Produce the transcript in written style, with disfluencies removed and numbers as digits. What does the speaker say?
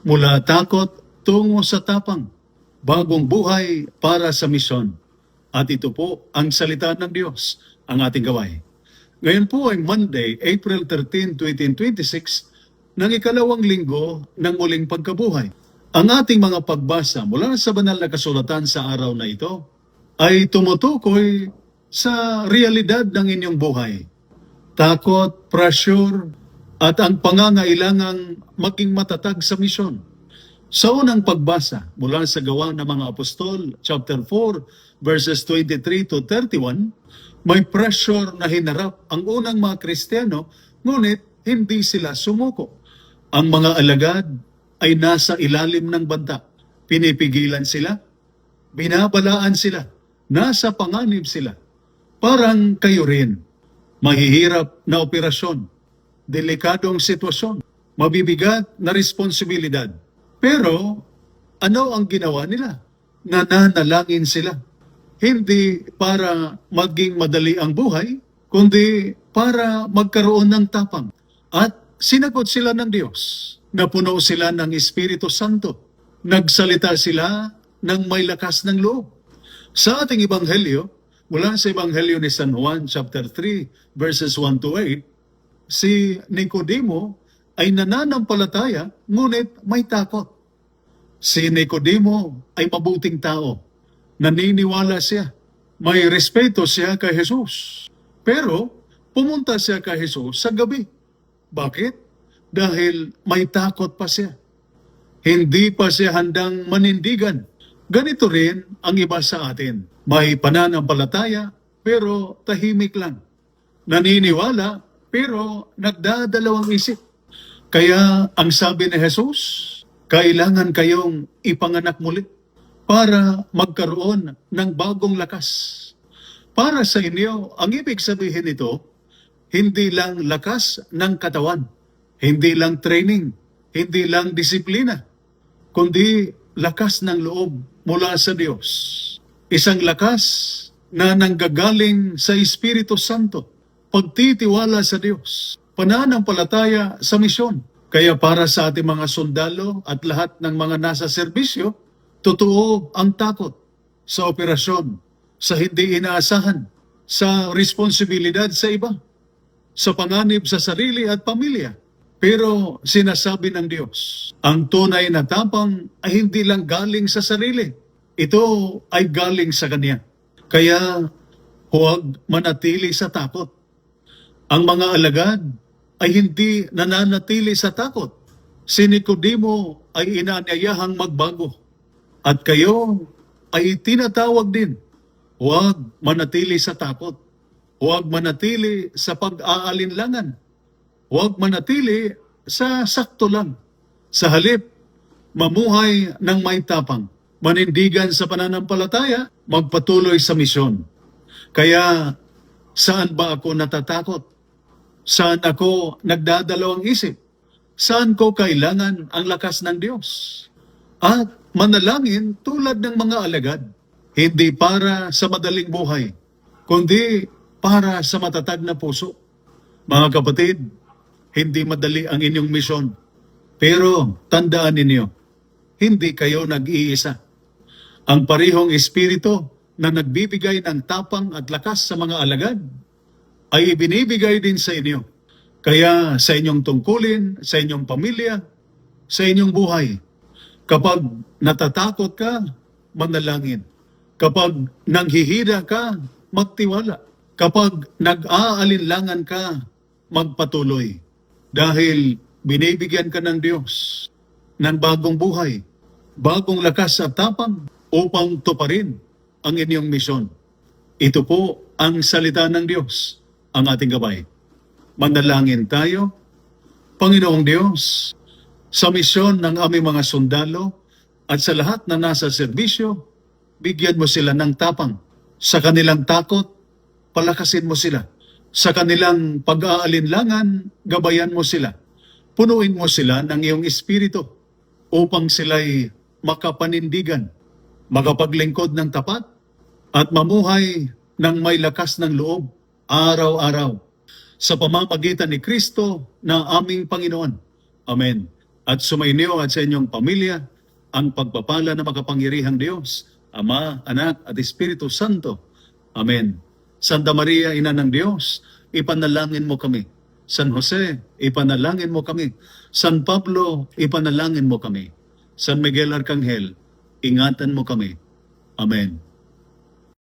Mula takot tungo sa tapang, bagong buhay para sa misyon. At ito po ang salita ng Diyos, ang ating gaway. Ngayon po ay Monday, April 13, 2026, ng ikalawang linggo ng muling pagkabuhay. Ang ating mga pagbasa mula sa banal na kasulatan sa araw na ito ay tumutukoy sa realidad ng inyong buhay. Takot, pressure, at ang pangangailangang maging matatag sa misyon. Sa unang pagbasa mula sa Gawa ng mga Apostol, chapter 4, verses 23 to 31, may pressure na hinarap ang unang mga Kristiyano, ngunit hindi sila sumuko. Ang mga alagad ay nasa ilalim ng banta. Pinipigilan sila, binabalaan sila, nasa panganib sila. Parang kayo rin, mahihirap na operasyon, delikadong sitwasyon, mabibigat na responsibilidad. Pero ano ang ginawa nila? Nananalangin sila. Hindi para maging madali ang buhay, kundi para magkaroon ng tapang. At sinagot sila ng Diyos. Napuno sila ng Espiritu Santo. Nagsalita sila ng may lakas ng loob. Sa ating Ebanghelyo, mula sa Ebanghelyo ni San Juan, chapter 3, verses 1 to 8, si Nicodemo ay nananampalataya, ngunit may takot. Si Nicodemo ay mabuting tao. Naniniwala siya. May respeto siya kay Jesus. Pero pumunta siya kay Jesus sa gabi. Bakit? Dahil may takot pa siya. Hindi pa siya handang manindigan. Ganito rin ang iba sa atin. May pananampalataya pero tahimik lang. Naniniwala pero nagdadalawang isip. Kaya ang sabi ni Jesus, kailangan kayong ipanganak muli para magkaroon ng bagong lakas. Para sa inyo, ang ibig sabihin nito, hindi lang lakas ng katawan, hindi lang training, hindi lang disiplina, kundi lakas ng loob mula sa Diyos. Isang lakas na nanggagaling sa Espiritu Santo, pagtitiwala sa Diyos, pananampalataya sa misyon. Kaya para sa ating mga sundalo at lahat ng mga nasa serbisyo, totoo ang takot sa operasyon, sa hindi inaasahan, sa responsibilidad sa iba, sa panganib sa sarili at pamilya. Pero sinasabi ng Diyos, ang tunay na tapang ay hindi lang galing sa sarili. Ito ay galing sa Kanya. Kaya huwag manatili sa takot. Ang mga alagad ay hindi nananatili sa takot. Si Nicodemo ay inaanyayahang magbago. At kayo ay tinatawag din. Huwag manatili sa takot. Huwag manatili sa pag-aalinlangan. Huwag manatili sa sakto lang. Sa halip, mamuhay ng may tapang. Manindigan sa pananampalataya, magpatuloy sa misyon. Kaya, saan ba ako natatakot? Saan ako nagdadalawang isip? Saan ko kailangan ang lakas ng Diyos? At manalangin tulad ng mga alagad, hindi para sa madaling buhay, kundi para sa matatag na puso. Mga kapatid, hindi madali ang inyong misyon. Pero tandaan ninyo, hindi kayo nag-iisa. Ang parihong espiritu na nagbibigay ng tapang at lakas sa mga alagad ay ibinibigay din sa inyo. Kaya sa inyong tungkulin, sa inyong pamilya, sa inyong buhay, kapag natatakot ka, manalangin. Kapag nanghihira ka, magtiwala. Kapag nag-aalinlangan ka, magpatuloy. Dahil binibigyan ka ng Diyos ng bagong buhay, bagong lakas at tapang upang tuparin ang inyong misyon. Ito po ang salita ng Diyos, ang ating gabay. Manalangin tayo. Panginoong Diyos, sa misyon ng aming mga sundalo at sa lahat na nasa serbisyo, bigyan mo sila ng tapang. Sa kanilang takot, palakasin mo sila. Sa kanilang pag-aalinlangan, gabayan mo sila. Punuin mo sila ng iyong espiritu upang sila'y makapanindigan, makapaglingkod ng tapat, at mamuhay ng may lakas ng loob araw-araw sa pamamagitan ni Kristo na aming Panginoon. Amen. at sumainyo at sa inyong pamilya ang pagpapala na makapangyarihang Diyos, Ama, Anak at Espiritu Santo. Amen. Santa Maria, Ina ng Diyos, ipanalangin mo kami. San Jose, ipanalangin mo kami. San Pablo, ipanalangin mo kami. San Miguel Arcangel, ingatan mo kami. Amen.